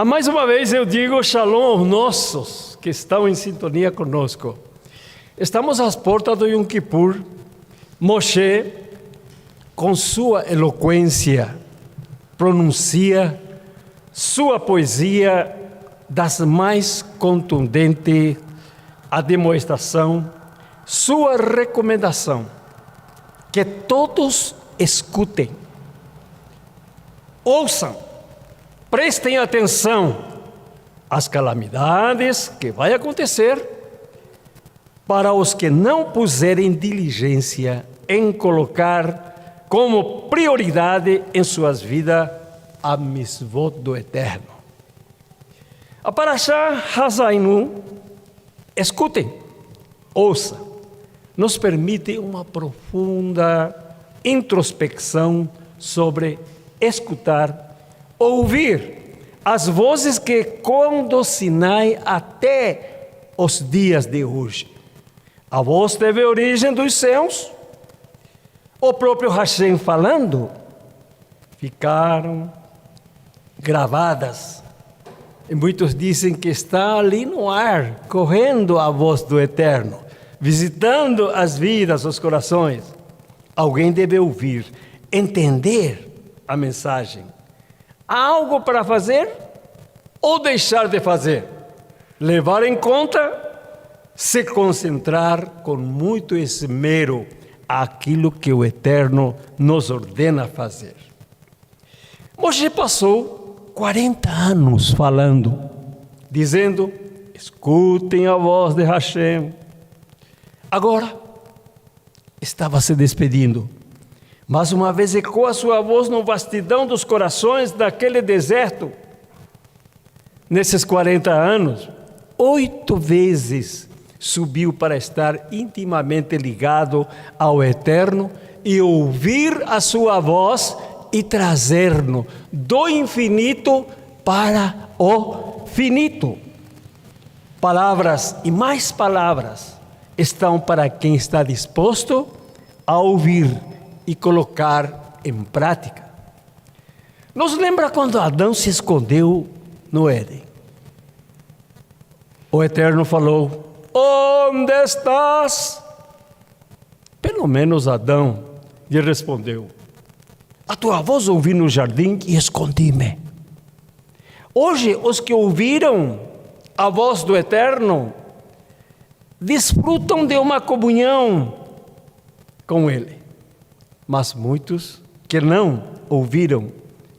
Mais uma vez eu digo shalom aos nossos que estão em sintonia conosco. Estamos às portas do Yom Kippur. Moshe, com sua eloquência, pronuncia sua poesia das mais contundentes, a demonstração, sua recomendação, que todos escutem, ouçam, prestem atenção às calamidades que vai acontecer para os que não puserem diligência em colocar como prioridade em suas vidas a mitzvot do Eterno. A Parashá Hazainu, escutem, ouça, nos permite uma profunda introspecção sobre escutar, ouvir as vozes que do Sinai até os dias de hoje. A voz teve origem dos céus. O próprio Hashem falando, ficaram gravadas. E muitos dizem que está ali no ar, correndo a voz do Eterno, visitando as vidas, os corações. Alguém deve ouvir, entender a mensagem. Há algo para fazer ou deixar de fazer? Levar em conta, se concentrar com muito esmero aquilo que o Eterno nos ordena fazer. Moshe passou 40 anos falando, dizendo, escutem a voz de Hashem. Agora, estava se despedindo. Mais uma vez ecoa sua voz no vastidão dos corações daquele deserto. Nesses 40 anos, 8 vezes subiu para estar intimamente ligado ao Eterno e ouvir a sua voz e trazer-nos do infinito para o finito. Palavras e mais palavras estão para quem está disposto a ouvir e colocar em prática. Nos lembra quando Adão se escondeu no Éden. O Eterno falou, onde estás? Pelo menos Adão lhe respondeu, a tua voz ouvi no jardim e escondi-me. Hoje, os que ouviram a voz do Eterno desfrutam de uma comunhão com Ele. Mas muitos que não ouviram,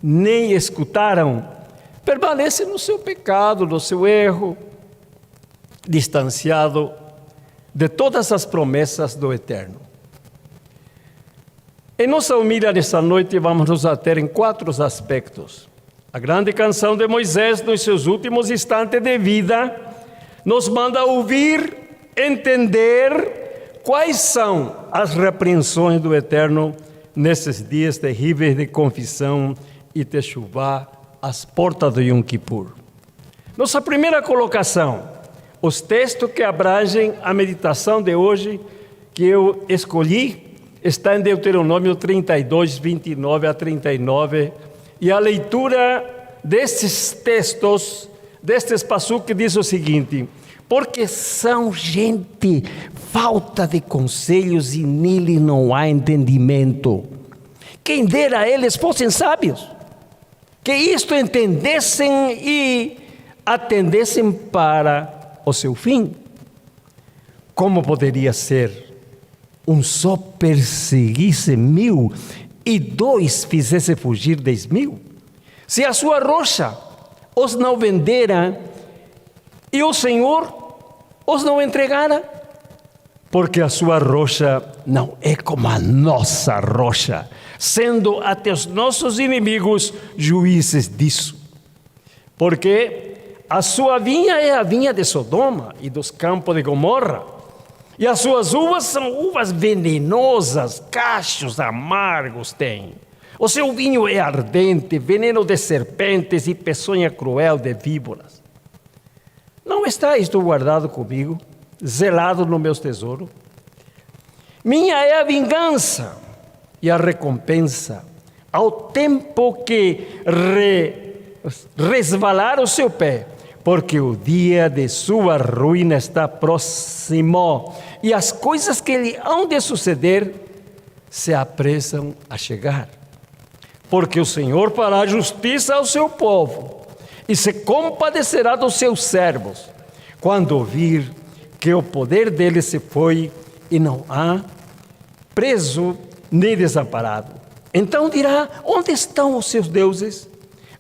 nem escutaram, permanecem no seu pecado, no seu erro, distanciado de todas as promessas do Eterno. Em nossa humilha nesta noite vamos nos ater em 4 aspectos. A grande canção de Moisés, nos seus últimos instantes de vida, nos manda ouvir, entender quais são as repreensões do Eterno nesses dias terríveis de confissão e techuvá às portas do Yom Kippur. Nossa primeira colocação, os textos que abrangem a meditação de hoje, que eu escolhi, está em Deuteronômio 32, 29 a 39, e a leitura destes textos, destes passuques, diz o seguinte, porque são gente falta de conselhos e nele não há entendimento. Quem dera a eles fossem sábios, que isto entendessem e atendessem para o seu fim. Como poderia ser um só perseguisse 1000 e 2 fizesse fugir 10.000? Se a sua rocha os não vendera e o Senhor os não entregara? Porque a sua rocha não é como a nossa rocha, sendo até os nossos inimigos juízes disso. Porque a sua vinha é a vinha de Sodoma e dos campos de Gomorra, e as suas uvas são uvas venenosas, cachos amargos tem. O seu vinho é ardente, veneno de serpentes e peçonha cruel de víboras. Não está isto guardado comigo, zelado no meu tesouro? Minha é a vingança e a recompensa, ao tempo que resvalar o seu pé, porque o dia de sua ruína está próximo, e as coisas que lhe hão de suceder se apressam a chegar. Porque o Senhor fará justiça ao seu povo, e se compadecerá dos seus servos, quando ouvir que o poder dele se foi, e não há preso nem desamparado. Então dirá: onde estão os seus deuses?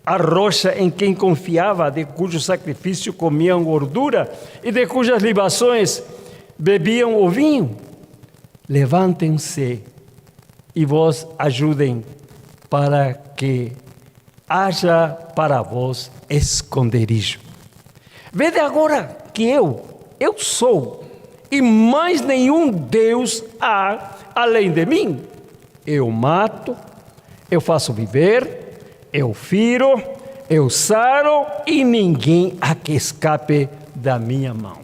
A rocha em quem confiava, de cujo sacrifício comiam gordura e de cujas libações bebiam o vinho. Levantem-se e vos ajudem, para que haja para vós esconderijo. Vede agora que eu sou, e mais nenhum Deus há além de mim. Eu mato, eu faço viver, eu firo, eu saro, e ninguém há que escape da minha mão.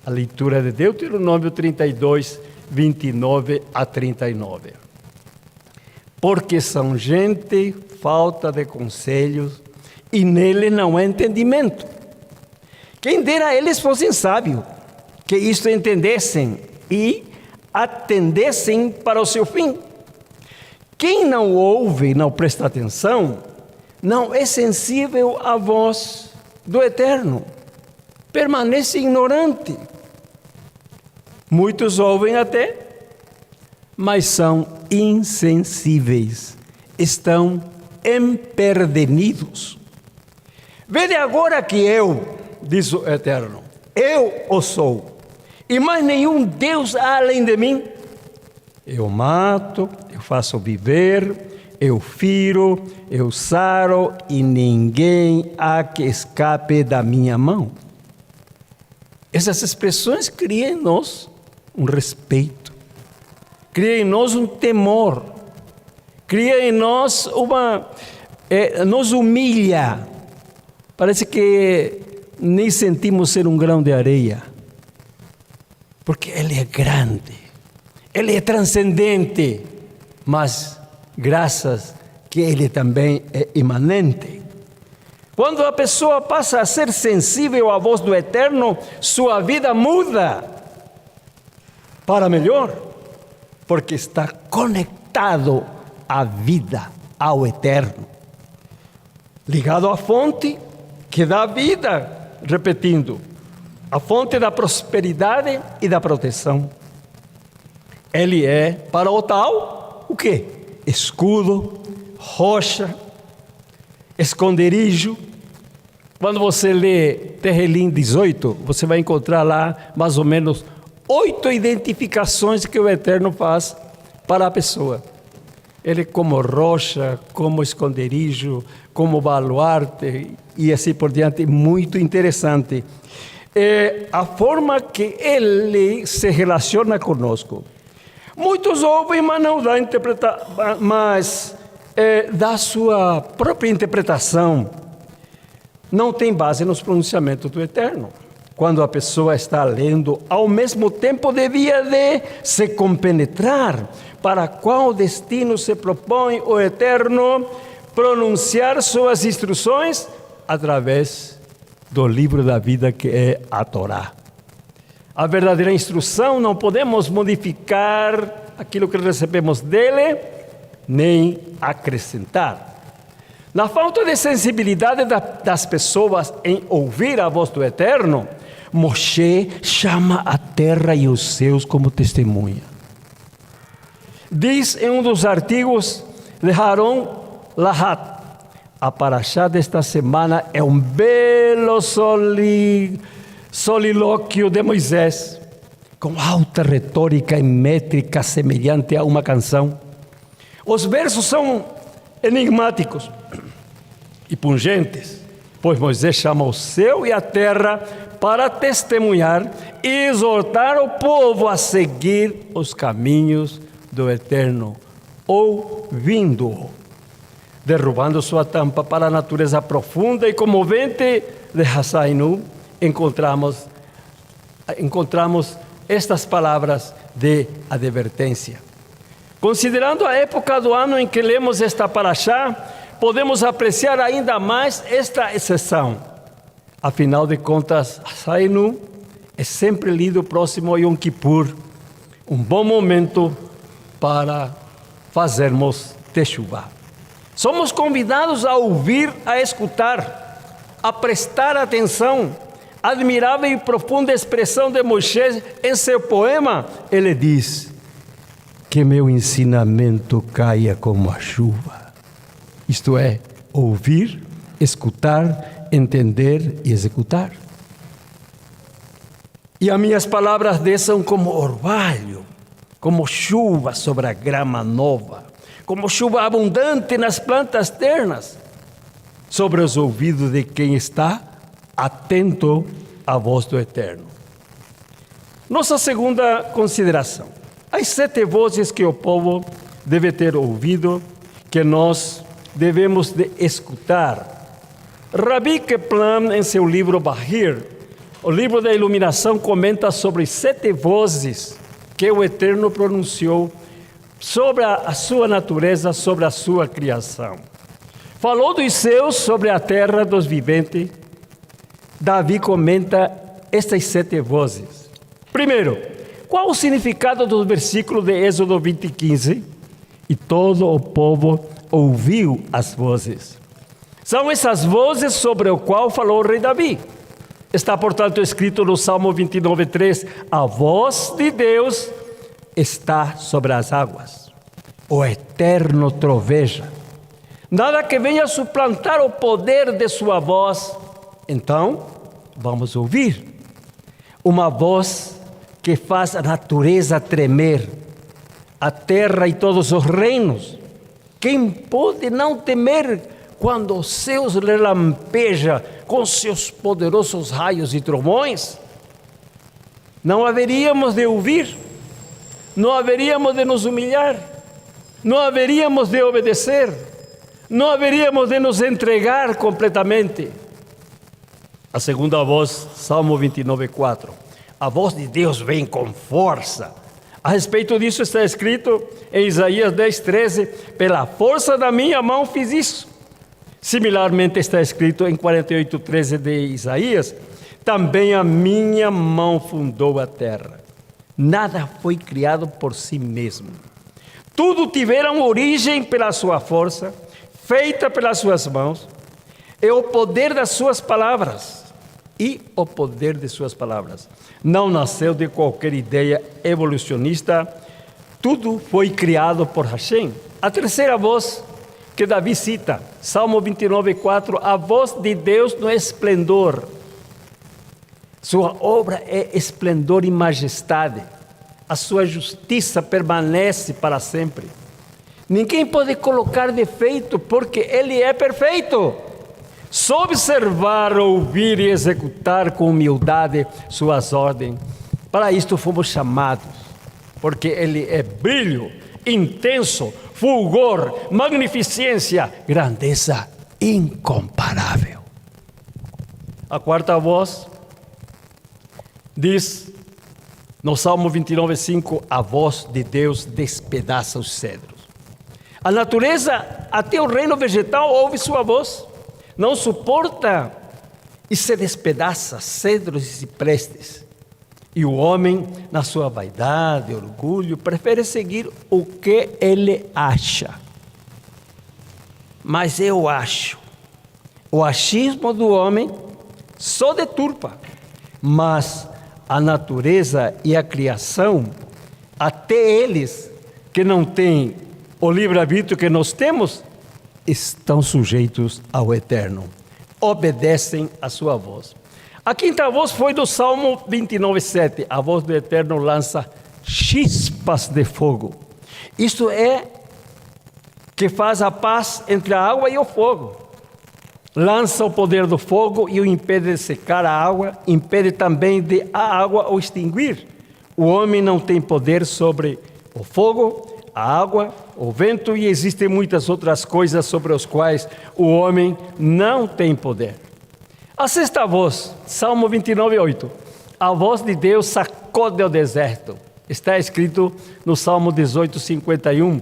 A leitura de Deuteronômio 32, 29 a 39. Porque são gente falta de conselhos, e nele não há entendimento. Quem dera eles fossem sábios, que isto entendessem e atendessem para o seu fim. Quem não ouve e não presta atenção, não é sensível à voz do Eterno, permanece ignorante. Muitos ouvem até, mas são insensíveis, estão empedernidos. Vede agora que eu, diz o Eterno, eu o sou, e mais nenhum Deus há além de mim. Eu mato, eu faço viver, eu firo, eu saro, e ninguém há que escape da minha mão. Essas expressões criam em nós um respeito, criam em nós um temor, criam em nós nos humilha. Parece que nem sentimos ser um grão de areia, porque Ele é grande, Ele é transcendente, mas graças que Ele também é imanente. Quando a pessoa passa a ser sensível à voz do Eterno, sua vida muda para melhor, porque está conectado à vida, ao Eterno, ligado à fonte que dá vida, repetindo, a fonte da prosperidade e da proteção. Ele é para o tal, o quê? Escudo, rocha, esconderijo. Quando você lê Tehillim 18, você vai encontrar lá mais ou menos 8 identificações que o Eterno faz para a pessoa. Ele como rocha, como esconderijo, como baluarte e assim por diante, muito interessante. A forma que Ele se relaciona conosco. Muitos ouvem, mas não dá dá sua própria interpretação. Não tem base nos pronunciamentos do Eterno. Quando a pessoa está lendo, ao mesmo tempo devia de se compenetrar para qual destino se propõe o Eterno pronunciar suas instruções através do livro da vida que é a Torá. A verdadeira instrução não podemos modificar aquilo que recebemos dele, nem acrescentar. Na falta de sensibilidade das pessoas em ouvir a voz do Eterno, Moshe chama a terra e os céus como testemunha. Diz em um dos artigos de Haron Lahat, a paraxá desta semana é um belo solilóquio de Moisés, com alta retórica e métrica semelhante a uma canção. Os versos são enigmáticos e pungentes, pois Moisés chama o céu e a terra para testemunhar e exortar o povo a seguir os caminhos do Eterno, ouvindo-o, derrubando sua tampa para a natureza profunda e comovente de Hassainu. Encontramos estas palavras de advertência. Considerando a época do ano em que lemos esta paraxá, podemos apreciar ainda mais esta exceção. Afinal de contas, Hainu é sempre lido próximo a Yom Kippur, um bom momento para fazermos Teshuvah. Somos convidados a ouvir, a escutar, a prestar atenção. Admirável e profunda expressão de Moisés em seu poema, ele diz: que meu ensinamento caia como a chuva. Isto é, ouvir, escutar, entender e executar. E as minhas palavras desçam como orvalho, como chuva sobre a grama nova, como chuva abundante nas plantas ternas, sobre os ouvidos de quem está atento à voz do Eterno. Nossa segunda consideração: as 7 vozes que o povo deve ter ouvido, que nós devemos de escutar. Rabbi Kaplan, em seu livro Bahir, o livro da iluminação, comenta sobre 7 vozes que o Eterno pronunciou sobre a sua natureza, sobre a sua criação. Falou dos céus sobre a terra dos viventes. Davi comenta estas 7 vozes. Primeiro, qual o significado do versículo de Êxodo 20:15? E todo o povo ouviu as vozes. São essas vozes sobre o qual falou o rei Davi. Está, portanto, escrito no Salmo 29:3, a voz de Deus está sobre as águas. O Eterno troveja. Nada que venha suplantar o poder de sua voz. Então, vamos ouvir uma voz que faz a natureza tremer, a terra e todos os reinos. Quem pode não temer quando os céus relampejam com seus poderosos raios e trovões? Não haveríamos de ouvir, não haveríamos de nos humilhar, não haveríamos de obedecer, não haveríamos de nos entregar completamente. A segunda voz, Salmo 29:4. A voz de Deus vem com força. A respeito disso está escrito em Isaías 10:13, pela força da minha mão fiz isso. Similarmente está escrito em 48:13 de Isaías, também a minha mão fundou a terra. Nada foi criado por si mesmo. Tudo tiveram origem pela sua força, feita pelas suas mãos. É o poder das suas palavras. E o poder de suas palavras. Não nasceu de qualquer ideia evolucionista. Tudo foi criado por Hashem. A terceira voz que Davi cita, Salmo 29:4, a voz de Deus no esplendor. Sua obra é esplendor e majestade. A sua justiça permanece para sempre. Ninguém pode colocar defeito, porque Ele é perfeito. Só observar, ouvir e executar com humildade suas ordens. Para isto fomos chamados, porque Ele é brilho, intenso, fulgor, magnificência, grandeza incomparável. A quarta voz diz, no Salmo 29:5, a voz de Deus despedaça os cedros. A natureza, até o reino vegetal, ouve sua voz. Não suporta e se despedaça cedros e ciprestes. E o homem, na sua vaidade e orgulho, prefere seguir o que ele acha. Mas eu acho, o achismo do homem só deturpa, mas a natureza e a criação, até eles que não têm o livre-arbítrio que nós temos, estão sujeitos ao Eterno, obedecem a sua voz. A quinta voz foi do Salmo 29:7. A voz do Eterno lança chispas de fogo. Isto é que faz a paz entre a água e o fogo. Lança o poder do fogo e o impede de secar a água, impede também de a água o extinguir. O homem não tem poder sobre o fogo, a água, o vento, e existem muitas outras coisas sobre as quais o homem não tem poder. A sexta voz, Salmo 29:8. A voz de Deus sacode o deserto. Está escrito no Salmo 18:51.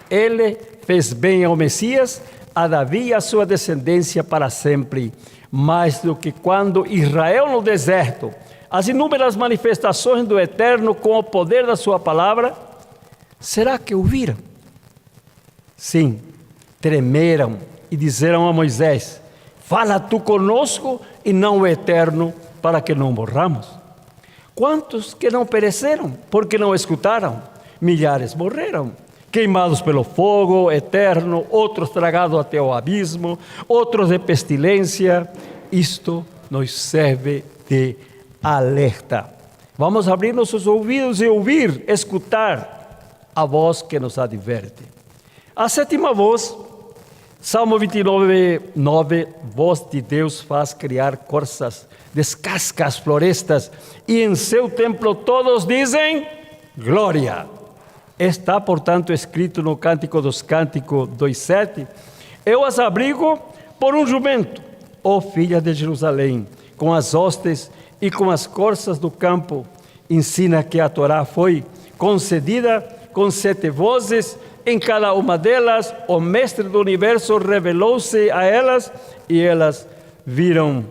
Ele fez bem ao Messias, a Davi e a sua descendência para sempre, mais do que quando Israel no deserto, as inúmeras manifestações do Eterno com o poder da sua palavra, será que ouviram? Sim, tremeram e disseram a Moisés: fala tu conosco e não o Eterno, para que não morramos. Quantos que não pereceram porque não escutaram? Milhares morreram, queimados pelo fogo eterno, outros tragados até o abismo, outros de pestilência. Isto nos serve de alerta. Vamos abrir nossos ouvidos e ouvir, escutar a voz que nos adverte. A sétima voz, Salmo 29, 9, voz de Deus faz criar corças, descasca as florestas, e em seu templo todos dizem glória. Está, portanto, escrito no Cântico dos Cânticos 2,7, eu as abrigo por um jumento, ó filha de Jerusalém, com as hostes e com as corças do campo. Ensina que a Torá foi concedida com 7 vozes, em cada uma delas o mestre do universo revelou-se a elas e elas viram.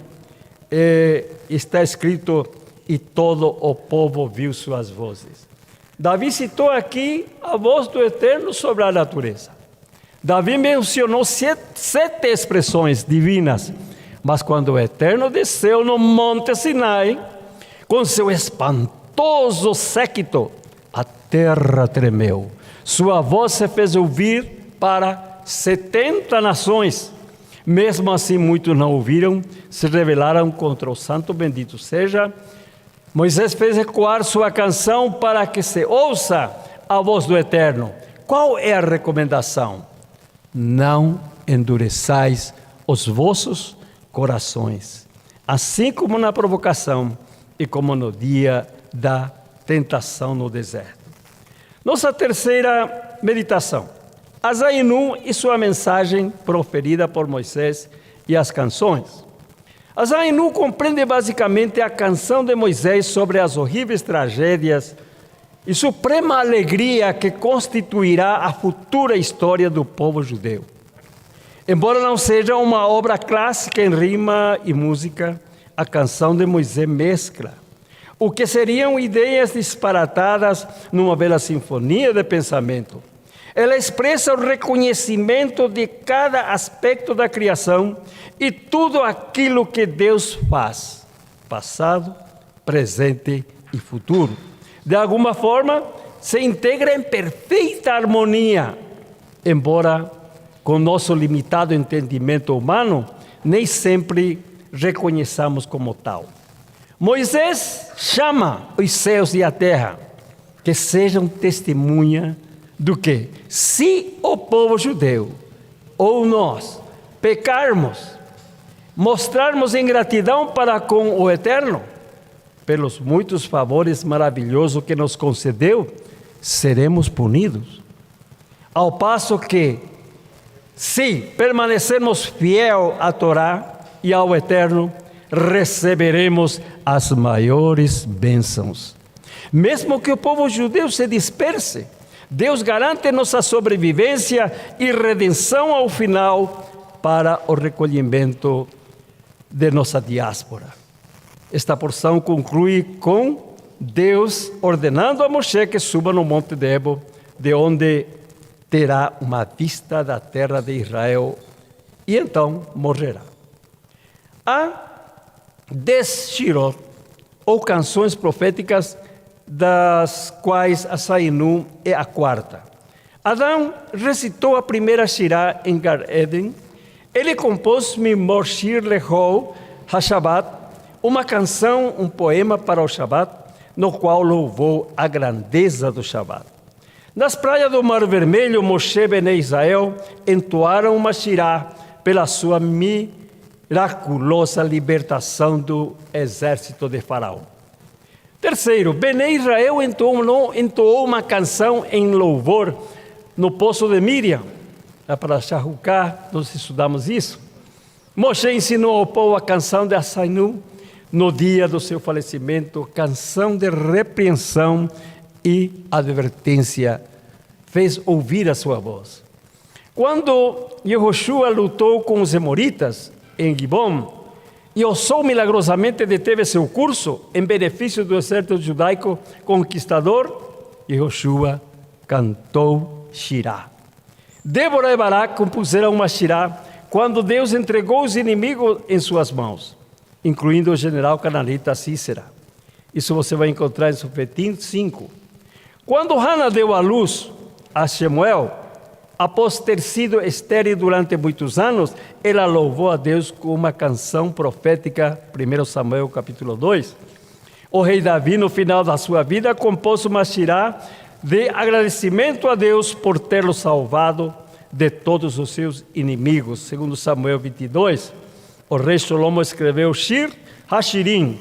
Está escrito, e todo o povo viu suas vozes. Davi citou aqui a voz do Eterno sobre a natureza. Davi mencionou 7 expressões divinas, mas quando o Eterno desceu no Monte Sinai, com seu espantoso séquito, a terra tremeu. Sua voz se fez ouvir para 70 nações. Mesmo assim, muitos não ouviram, se rebelaram contra o santo bendito seja. Moisés fez ecoar sua canção para que se ouça a voz do Eterno. Qual é a recomendação? Não endureçais os vossos corações, assim como na provocação e como no dia da tentação no deserto. Nossa terceira meditação, Azainu e sua mensagem proferida por Moisés e as canções. Azainu compreende basicamente a canção de Moisés sobre as horríveis tragédias e suprema alegria que constituirá a futura história do povo judeu. Embora não seja uma obra clássica em rima e música, a canção de Moisés mescla o que seriam ideias disparatadas numa bela sinfonia de pensamento. Ela expressa o reconhecimento de cada aspecto da criação e tudo aquilo que Deus faz, passado, presente e futuro. De alguma forma, se integra em perfeita harmonia, embora com nosso limitado entendimento humano, nem sempre reconheçamos como tal. Moisés chama os céus e a terra que sejam testemunha do que, se o povo judeu ou nós pecarmos, mostrarmos ingratidão para com o Eterno, pelos muitos favores maravilhosos que nos concedeu, seremos punidos. Ao passo que, se permanecermos fiel à Torá e ao Eterno, receberemos as maiores bênçãos. Mesmo que o povo judeu se disperse, Deus garante nossa sobrevivência e redenção ao final para o recolhimento de nossa diáspora. Esta porção conclui com Deus ordenando a Moisés que suba no Monte Nebo, de onde terá uma vista da terra de Israel, e então morrerá. Há 10 shirot, ou canções proféticas, das quais a Azainu é a quarta. Adão recitou a primeira shirá em Gar Eden. Ele compôs Mimor Shir Lehou HaShabbat, uma canção, um poema para o Shabbat, no qual louvou a grandeza do Shabbat. Nas praias do Mar Vermelho, Moshe e Bnei Israel entoaram uma shirá pela sua miraculosa libertação do exército de Faraó. Terceiro, Bnei Israel entoou uma canção em louvor no poço de Miriam. Na Parashá Ruká, nós estudamos isso. Moshe ensinou ao povo a canção de Azainu no dia do seu falecimento, canção de repreensão e advertência, fez ouvir a sua voz. Quando Yehoshua lutou com os Emoritas em Gibom e ousou milagrosamente deteve seu curso em benefício do exército judaico conquistador, Yehoshua cantou Shirá. Débora e Barak compuseram uma Shirá quando Deus entregou os inimigos em suas mãos, incluindo o general cananita Sísera. Isso você vai encontrar em Sufetim 5. Quando Hana deu à luz a Shemuel, após ter sido estéril durante muitos anos, ela louvou a Deus com uma canção profética, 1 Samuel capítulo 2. O rei Davi, no final da sua vida, compôs uma shirá de agradecimento a Deus por tê-lo salvado de todos os seus inimigos. Segundo Samuel 22, o rei Shlomo escreveu Shir Hashirim,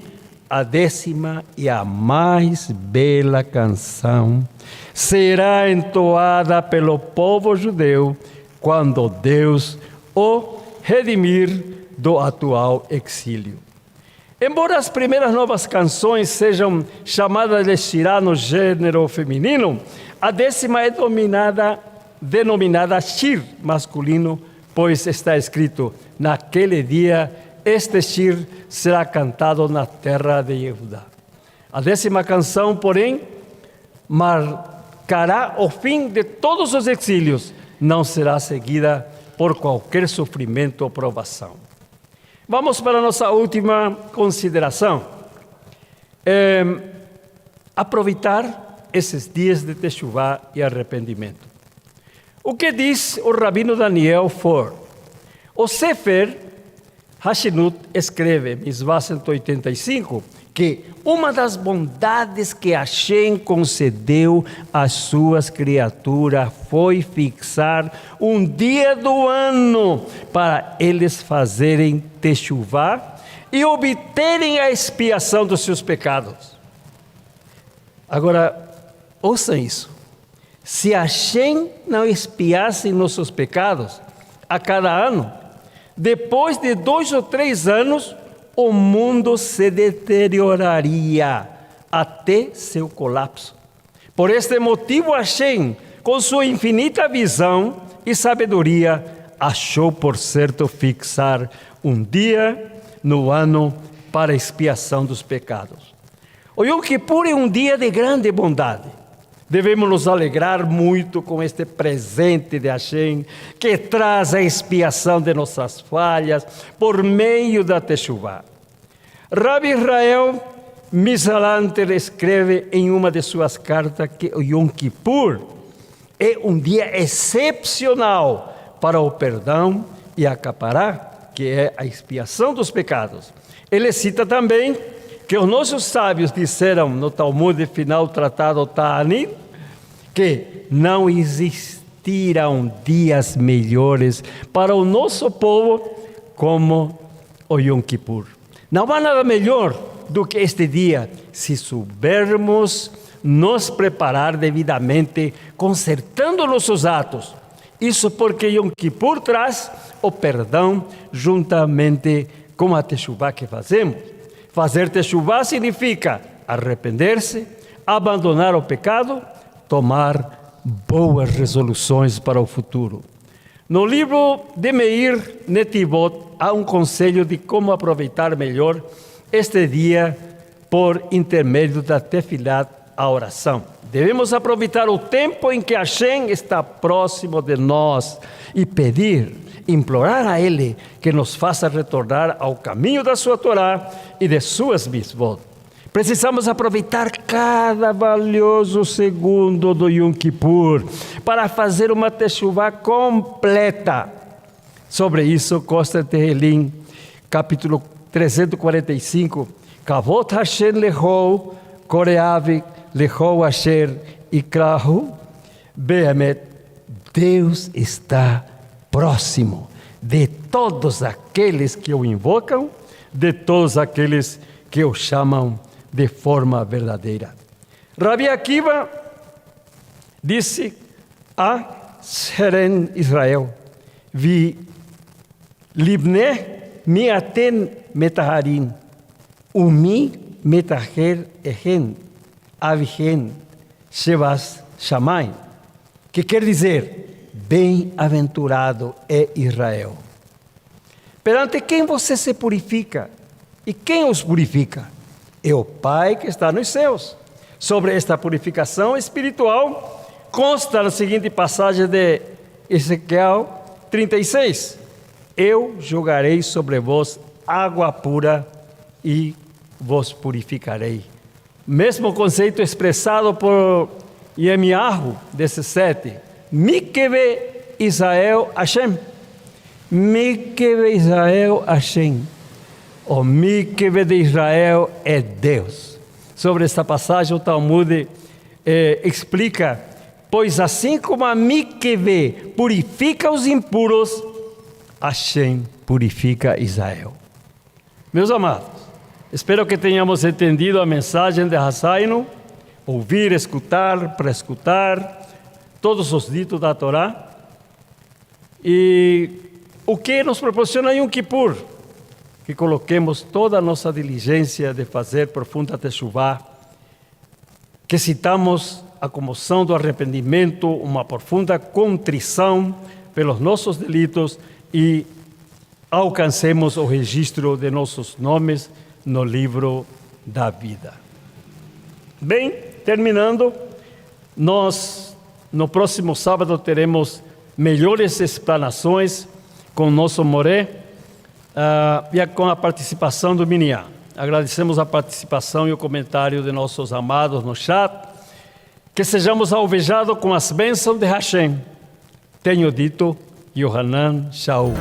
a 10ª e a mais bela canção será entoada pelo povo judeu quando Deus o redimir do atual exílio. Embora as primeiras novas canções sejam chamadas de shirá no gênero feminino, a 10ª é denominada shir masculino, pois está escrito: naquele dia este shir será cantado na terra de Judá. A 10ª canção, porém, marcará o fim de todos os exílios, não será seguida por qualquer sofrimento ou provação. Vamos para a nossa última consideração. Aproveitar esses dias de Teshuvá e arrependimento. O que diz o rabino Daniel Ford? O Sefer Hashinut escreve, Misvá 185, que uma das bondades que Hashem concedeu às suas criaturas foi fixar um dia do ano para eles fazerem Teshuvá e obterem a expiação dos seus pecados. Agora, ouçam isso. Se Hashem não expiasse nossos pecados a cada ano, depois de 2 ou 3 anos, o mundo se deterioraria até seu colapso. Por este motivo, Hashem, com sua infinita visão e sabedoria, achou por certo fixar um dia no ano para a expiação dos pecados. O Yom Kippur é um dia de grande bondade. Devemos nos alegrar muito com este presente de Hashem, que traz a expiação de nossas falhas por meio da Teshuvá. Rabi Israel Misalanter escreve em uma de suas cartas que o Yom Kippur é um dia excepcional para o perdão e a capará, que é a expiação dos pecados. Ele cita também que os nossos sábios disseram no Talmud final tratado Ta'anit, que não existirão dias melhores para o nosso povo como o Yom Kippur. Não há nada melhor do que este dia, se soubermos nos preparar devidamente, consertando nossos atos. Isso porque Yom Kippur traz o perdão juntamente com a Teshuvá que fazemos. Fazer Teshuvá significa arrepender-se, abandonar o pecado, tomar boas resoluções para o futuro. No livro de Meir Netivot, há um conselho de como aproveitar melhor este dia por intermédio da Tefilat, a oração. Devemos aproveitar o tempo em que Hashem está próximo de nós e pedir, implorar a Ele que nos faça retornar ao caminho da sua Torá e de suas mitzvot. Precisamos aproveitar cada valioso segundo do Yom Kippur para fazer uma Teshuvá completa. Sobre isso, consta Tehilim, capítulo 345, Kavot Hashem lehou, koreav lehou asher ikrahu, behemet, Deus está próximo de todos aqueles que o invocam, de todos aqueles que o chamam de forma verdadeira. Rabi Akiva disse a Sheren Israel, vi libne miaten metaharin, umi metaher ehen, avihen, shevas shamay, que quer dizer, bem-aventurado é Israel. Perante quem você se purifica? E quem os purifica? É o Pai que está nos céus. Sobre esta purificação espiritual, consta na seguinte passagem de Ezequiel 36. Eu jogarei sobre vós água pura e vos purificarei. Mesmo conceito expressado por Yirmiyahu 17. Mikve Israel Hashem. Mikve Israel Hashem. O Mikve de Israel é Deus. Sobre esta passagem o Talmud explica: pois assim como a Mikve purifica os impuros, Hashem purifica Israel. Meus amados, espero que tenhamos entendido a mensagem de Hassainu, ouvir, escutar, para escutar todos os ditos da Torá. E o que nos proporciona Yom Kippur? Que coloquemos toda a nossa diligência de fazer profunda teshuvá, que citamos a comoção do arrependimento, uma profunda contrição pelos nossos delitos e alcancemos o registro de nossos nomes no livro da vida. Bem, terminando, nós no próximo sábado teremos melhores explanações com o nosso Moré e com a participação do Minyan. Agradecemos a participação e o comentário de nossos amados no chat. Que sejamos alvejados com as bênçãos de Hashem. Tenho dito, Yohanan Shaul.